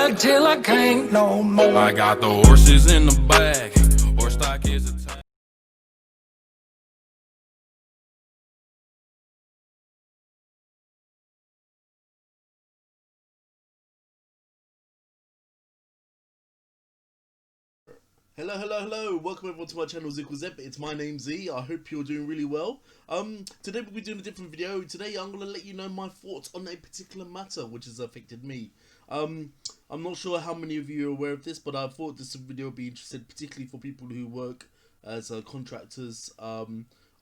ride till I can't no more. I got the horses in the back. Horse stock is a tie. Hello, welcome everyone to my channel Z. It's my name Z, I hope you're doing really well. Today we'll be doing a different video. Today I'm going to let you know my thoughts on a particular matter which has affected me. I'm not sure how many of you are aware of this, but I thought this video would be interesting, particularly for people who work as contractors.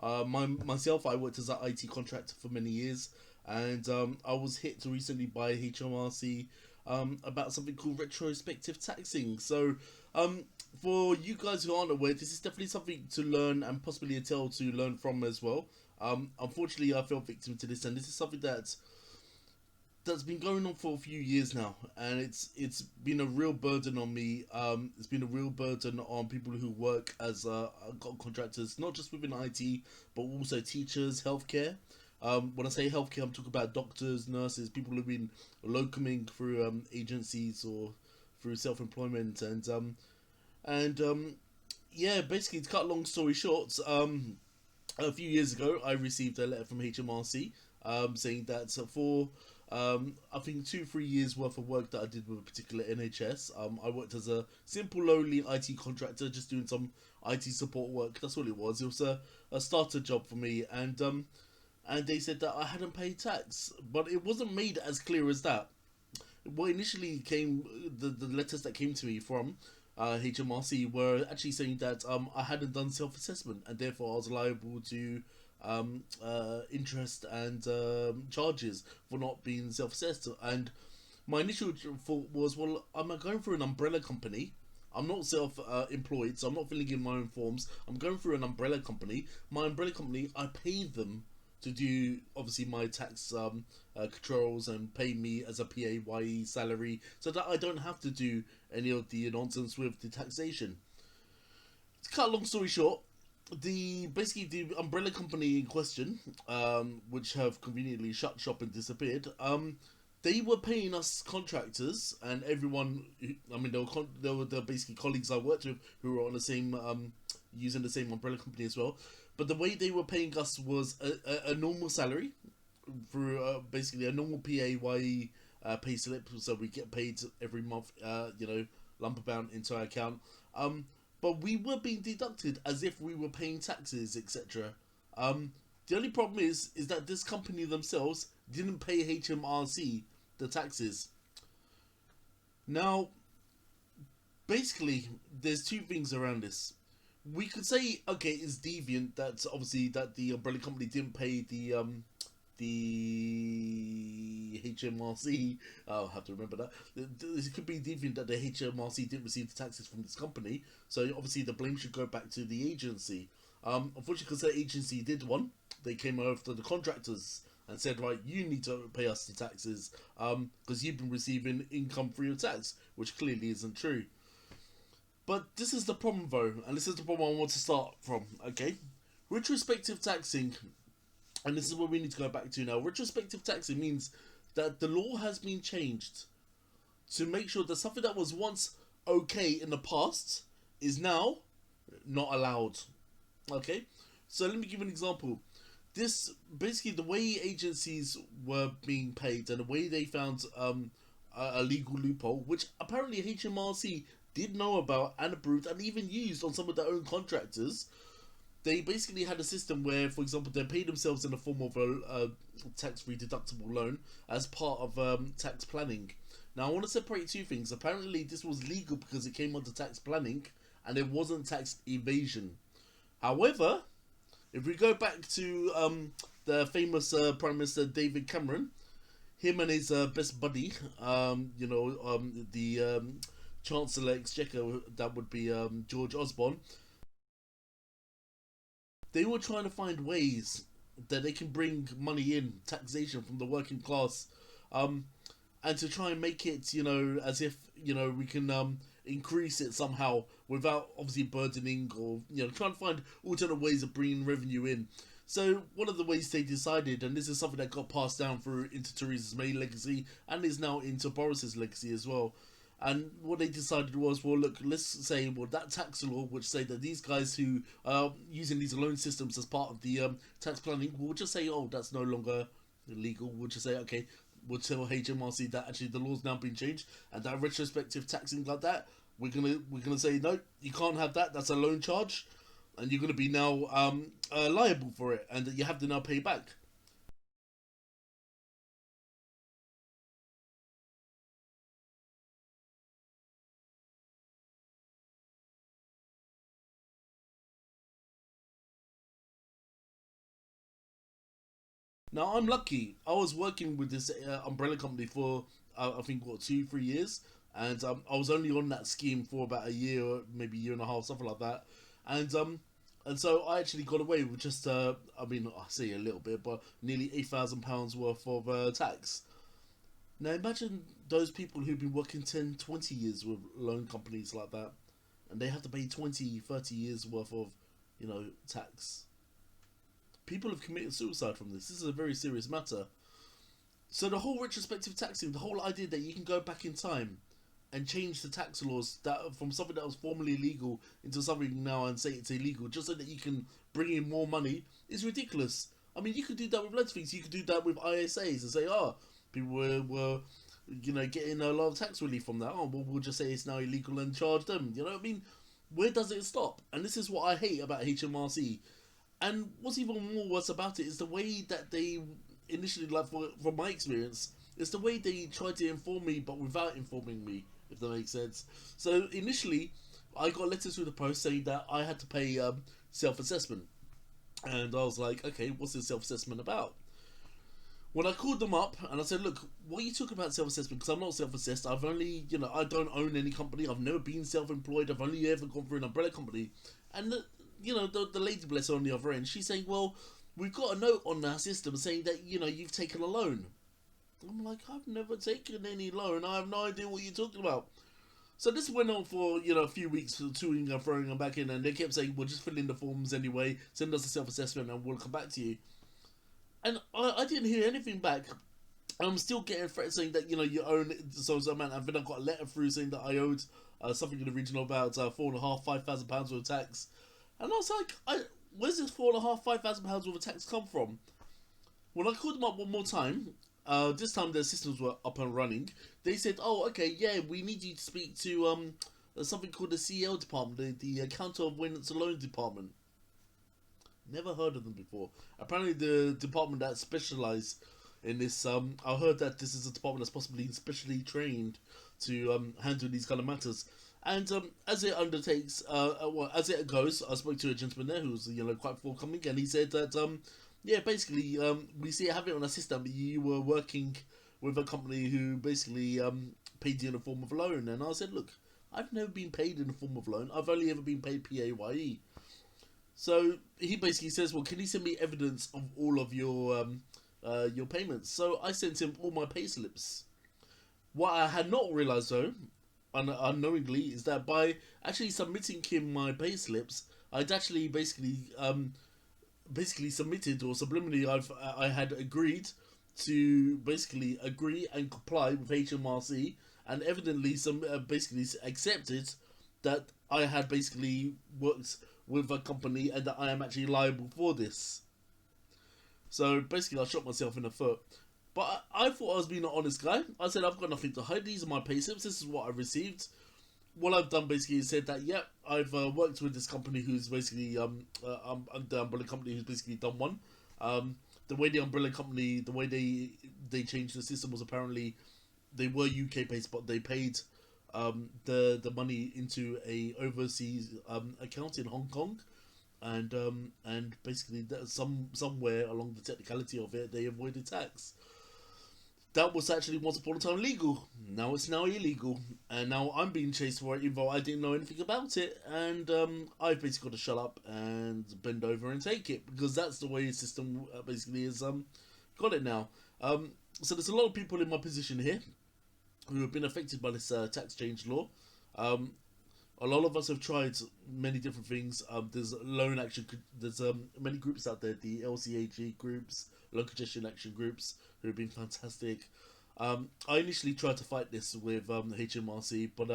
Myself, I worked as an IT contractor for many years, and I was hit recently by HMRC about something called retrospective taxing. So for you guys who aren't aware, this is definitely something to learn and possibly a tale to learn from as well. Unfortunately, I fell victim to this, and this is something that's been going on for a few years now, and it's been a real burden on me. It's been a real burden on people who work as contractors, not just within IT, but also teachers, healthcare. When I say healthcare, I'm talking about doctors, nurses, people who've been locuming through agencies or through self-employment, and yeah, basically, to cut a long story short, a few years ago, I received a letter from HMRC saying that for I think 2-3 years worth of work that I did with a particular NHS, I worked as a simple lowly IT contractor, just doing some IT support work. That's all it was. It was a starter job for me, and they said that I hadn't paid tax, but it wasn't made as clear as that. What initially came, the letters that came to me from HMRC were actually saying that I hadn't done self-assessment, and therefore I was liable to interest and charges for not being self-assessed. And my initial thought was, well, I'm going through an umbrella company. I'm not self-employed, so I'm not filling in my own forms. I'm going through an umbrella company. My umbrella company, I paid them to do obviously my tax controls and pay me as a PAYE salary, so that I don't have to do any of the nonsense with the taxation. To cut a long story short, the umbrella company in question, which have conveniently shut shop and disappeared, they were paying us contractors and everyone. I mean, they were basically colleagues I worked with who were on the same using the same umbrella company as well. But the way they were paying us was a normal salary through basically a normal PAYE pay slip, so we get paid every month, lump amount into our account. But we were being deducted as if we were paying taxes, etc. The only problem is that this company themselves didn't pay HMRC the taxes. Now, basically, there's two things around this. We could say, okay, it's deviant that obviously that the umbrella company didn't pay the HMRC. I'll have to remember that. It could be deviant that the HMRC didn't receive the taxes from this company, so obviously the blame should go back to the agency. Unfortunately, because the agency did one, they came after the contractors and said, right, you need to pay us the taxes because you've been receiving income free of tax, which clearly isn't true. But this is the problem though, and this is the problem I want to start from, okay? Retrospective taxing, and this is what we need to go back to now. Retrospective taxing means that the law has been changed to make sure that something that was once okay in the past is now not allowed. Okay? So let me give an example. This, basically the way agencies were being paid and the way they found a legal loophole, which apparently HMRC did know about and approved and even used on some of their own contractors. They basically had a system where, for example, they paid themselves in the form of a tax-free deductible loan as part of tax planning. Now, I want to separate two things. Apparently, this was legal because it came under tax planning and it wasn't tax evasion. However, if we go back to the famous Prime Minister David Cameron, him and his best buddy, the Chancellor Exchequer, that would be George Osborne, they were trying to find ways that they can bring money in, taxation from the working class, and to try and make it, as if, we can increase it somehow without obviously burdening or, trying to find alternate ways of bringing revenue in. So one of the ways they decided, and this is something that got passed down through into Theresa May's legacy and is now into Boris's legacy as well, And what they decided was, well, look, let's say, well, that tax law, which say that these guys who are using these loan systems as part of the tax planning, we'll just say, oh, that's no longer illegal. We'll just say, okay, we'll tell HMRC that actually the law's now been changed, and that retrospective taxing like that, we're gonna say no, you can't have that. That's a loan charge, and you're gonna be now liable for it, and you have to now pay back. Now I'm lucky. I was working with this umbrella company for I think what 2-3 years, and I was only on that scheme for about a year, maybe a year and a half, something like that, and so I actually got away with just I mean I say a little bit, but nearly £8,000 worth of tax. Now imagine those people who've been working 10, 20 years with loan companies like that, and they have to pay 20, 30 years worth of tax. People have committed suicide from this. This is a very serious matter. So the whole retrospective taxing, the whole idea that you can go back in time and change the tax laws that from something that was formerly legal into something now and say it's illegal just so that you can bring in more money is ridiculous. I mean, you could do that with loads of things. You could do that with ISAs and say, oh, people were getting a lot of tax relief from that. Oh, well, we'll just say it's now illegal and charge them. You know what I mean? Where does it stop? And this is what I hate about HMRC. And what's even more worse about it is the way that they initially, like from my experience, it's the way they tried to inform me but without informing me, if that makes sense. So initially, I got letters through the post saying that I had to pay self-assessment. And I was like, okay, what's this self-assessment about? When I called them up and I said, look, what are you talking about self-assessment? Because I'm not self-assessed. I've only, I don't own any company. I've never been self-employed. I've only ever gone through an umbrella company. And, the lady, bless her, on the other end, she's saying, well, we've got a note on our system saying that, you've taken a loan. I'm like, I've never taken any loan. I have no idea what you're talking about. So this went on for, a few weeks, toing and throwing them back in. And they kept saying, well, just fill in the forms anyway. Send us a self-assessment and we'll come back to you. And I didn't hear anything back. I'm still getting threats saying that you own so amount. And then I got a letter through saying that I owed something in the region of about £4,500, £5,000 worth of tax. And I was like, where's this £4,500, £5,000 worth of tax come from? When I called them up one more time, this time their systems were up and running. They said, oh, okay, yeah, we need you to speak to something called the CL department, the Counter Avoidance Loan Department. Never heard of them before. Apparently, the department that specialise in this, I heard that this is a department that's possibly specially trained to handle these kind of matters. And as it undertakes, as it goes, I spoke to a gentleman there who was, quite forthcoming, and he said that, yeah, basically, we have it on a system. You were working with a company who basically paid you in the form of a loan, and I said, look, I've never been paid in the form of loan. I've only ever been paid PAYE. So he basically says, well, can you send me evidence of all of your payments? So I sent him all my payslips. What I had not realised though, unknowingly, is that by actually submitting him my payslips, I'd actually basically submitted, or subliminally I had agreed to basically agree and comply with HMRC, and evidently basically accepted that I had basically worked with a company and that I am actually liable for this. So basically I shot myself in the foot. But I thought I was being an honest guy. I said, I've got nothing to hide. These are my payslips. This is what I received. What I've done basically is said that, yep, I've worked with this company who's basically, the umbrella company who's basically done one. The way the umbrella company, the way they changed the system was apparently they were UK based, but they paid the money into a overseas account in Hong Kong, and basically that somewhere along the technicality of it, they avoided tax. That was actually once upon a time legal. Now it's now illegal, and now I'm being chased for it, even though I didn't know anything about it. And I've basically got to shut up and bend over and take it, because that's the way the system basically is got it now. So there's a lot of people in my position here who have been affected by this tax change law. A lot of us have tried many different things. There's loan action. There's many groups out there. The lcag groups, loan congestion action groups, who have been fantastic. I initially tried to fight this with HMRC, but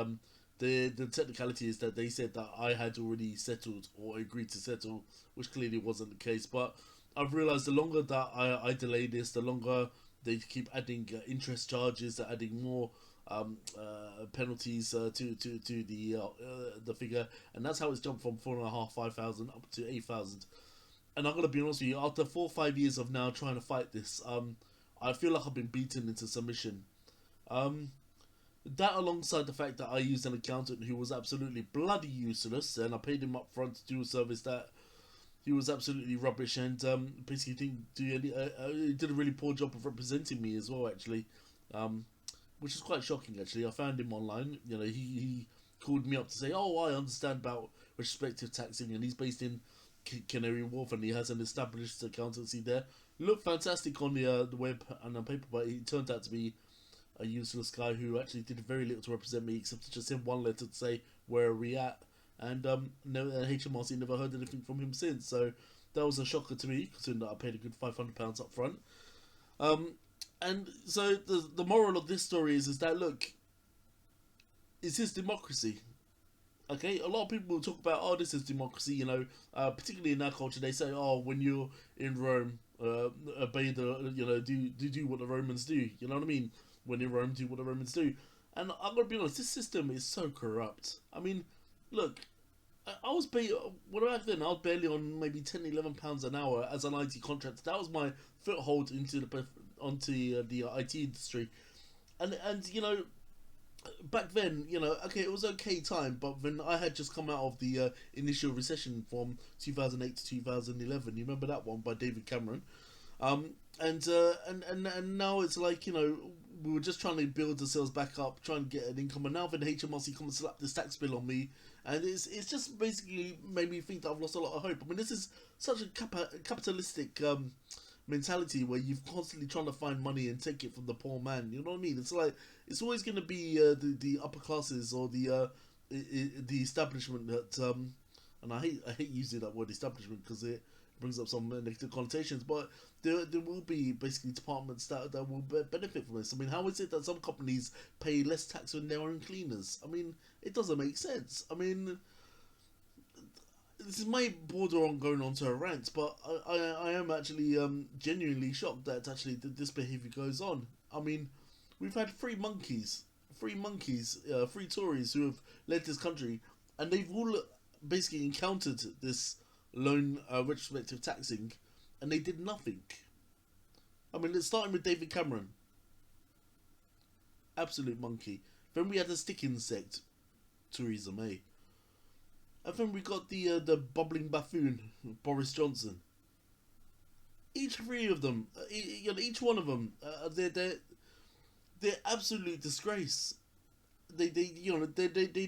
the technicality is that they said that I had already settled or agreed to settle, which clearly wasn't the case. But I've realised the longer that I delay this, the longer they keep adding interest charges, they're adding more penalties to the figure, and that's how it's jumped from 4.5, 5,000 up to 8,000. And I'm gonna be honest with you, after 4 or 5 years of now trying to fight this, I feel like I've been beaten into submission. Um, that alongside the fact that I used an accountant who was absolutely bloody useless, and I paid him up front to do a service that he was absolutely rubbish, and basically didn't do any. He did a really poor job of representing me as well, actually, which is quite shocking. Actually, I found him online. You know, he called me up to say, "Oh, I understand about retrospective taxing," and he's based in Canary Wharf, and he has an established accountancy there. Looked fantastic on the web and on paper, but he turned out to be a useless guy who actually did very little to represent me, except to just send one letter to say where are we at, and HMRC never heard anything from him since. So that was a shocker to me, considering that I paid a good £500 up front. And so the moral of this story is that look, is this democracy? Okay, a lot of people talk about, oh, this is democracy, you know, particularly in our culture. They say, oh, when you're in Rome, obey the, you know, do what the Romans do. You know what I mean? When in Rome, do what the Romans do. And I'm gonna be honest, this system is so corrupt. I mean, look, I was when back then I was barely on maybe £10, £11 an hour as an IT contractor. That was my foothold into the IT industry, and you know, back then, you know, okay, it was okay time, but when I had just come out of the initial recession from 2008 to 2011, you remember that one by David Cameron, and now it's like, you know, we were just trying to build ourselves back up, trying to get an income, and now then HMRC come and slap this tax bill on me, and it's just basically made me think that I've lost a lot of hope. I mean, this is such a capitalistic mentality where you're constantly trying to find money and take it from the poor man. You know what I mean? It's like it's always going to be the upper classes or the establishment that and I hate using that word establishment because it brings up some negative connotations, but there will be basically departments that will benefit from this. I mean, how is it that some companies pay less tax when their own cleaners? I mean, it doesn't make sense. I mean, this is my border on going on to a rant, but I am actually genuinely shocked that actually this behaviour goes on. I mean, we've had free Tories who have led this country, and they've all basically encountered this loan retrospective taxing, and they did nothing. I mean, it's starting with David Cameron, absolute monkey. Then we had the stick insect, Theresa May. And then we got the bubbling buffoon, Boris Johnson. Each three of them, you know, each one of them, they're absolute disgrace. They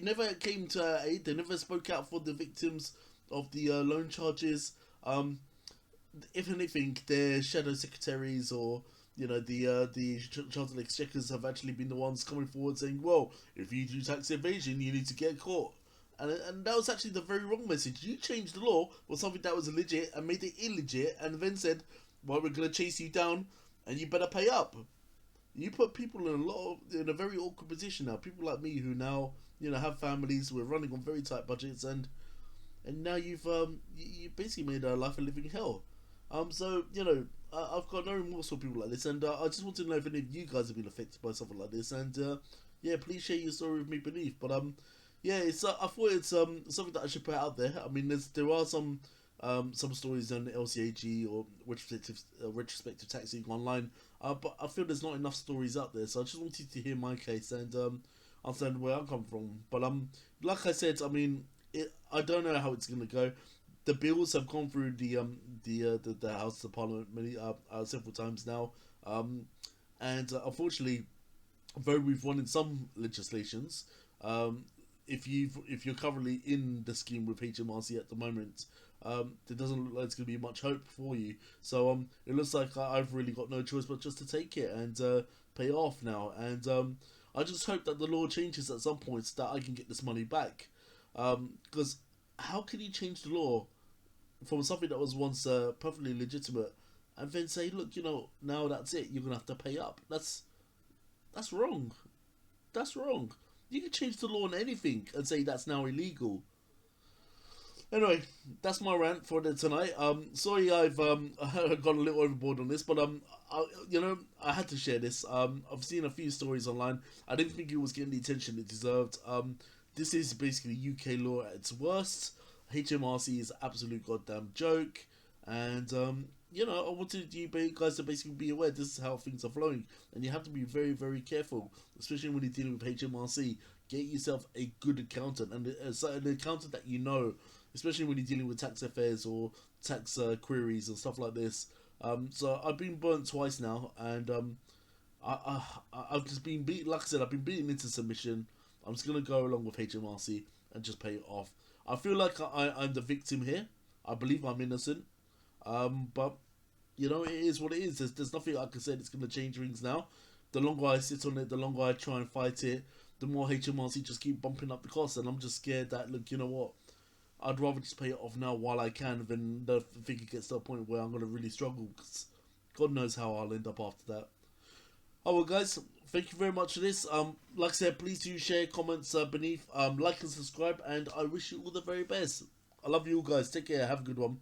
never came to aid. They never spoke out for the victims of the loan charges. If anything, their shadow secretaries or, you know, the Chancellor Exchequers have actually been the ones coming forward saying, well, if you do tax evasion, you need to get caught. And that was actually the very wrong message. You changed the law for something that was legit and made it illegit, and then said, well, we're going to chase you down and you better pay up. You put people in a very awkward position now. People like me who now, you know, have families, we're running on very tight budgets, and now you've you basically made our life a living hell. So, you know, I've got no remorse for people like this, and I just want to know if any of you guys have been affected by something like this, and yeah, please share your story with me beneath. But yeah, it's I thought it's something that I should put out there. I mean, there are some stories on LCAG or retrospective taxing online, but I feel there's not enough stories out there. So I just wanted to hear my case and understand where I come from. But like I said, I mean, I don't know how it's gonna go. The bills have gone through the House of Parliament several times now, and unfortunately, though we've won in some legislations, if you're currently in the scheme with HMRC at the moment, it doesn't look like it's going to be much hope for you. So it looks like I've really got no choice but just to take it and pay off now. And I just hope that the law changes at some point so that I can get this money back. Because how can you change the law from something that was once perfectly legitimate and then say, look, you know, now that's it, you're going to have to pay up? That's That's wrong. That's wrong. You can change the law on anything and say that's now illegal. Anyway, that's my rant for tonight. Sorry I've gone a little overboard on this, but I had to share this. I've seen a few stories online. I didn't think it was getting the attention it deserved. This is basically UK law at its worst. HMRC is an absolute goddamn joke, and I wanted you guys to basically be aware this is how things are flowing, and you have to be very, very careful, especially when you're dealing with HMRC. Get yourself a good accountant, and an accountant that you know, especially when you're dealing with tax affairs or tax queries and stuff like this. So I've been burnt twice now, and I've just been beaten. Like I said, I've been beaten into submission. I'm just gonna go along with HMRC and just pay it off. I feel like I'm the victim here. I believe I'm innocent, but it is what it is. There's nothing I can say that's gonna change things now. The longer I sit on it, the longer I try and fight it, the more HMRC just keep bumping up the costs, and I'm just scared that, look, you know what, I'd rather just pay it off now while I can than the thing gets to a point where I'm going to really struggle, because God knows how I'll end up after that. Oh well, guys, thank you very much for this. Like I said, please do share, comments beneath, like and subscribe, and I wish you all the very best. I love you all, guys. Take care. Have a good one.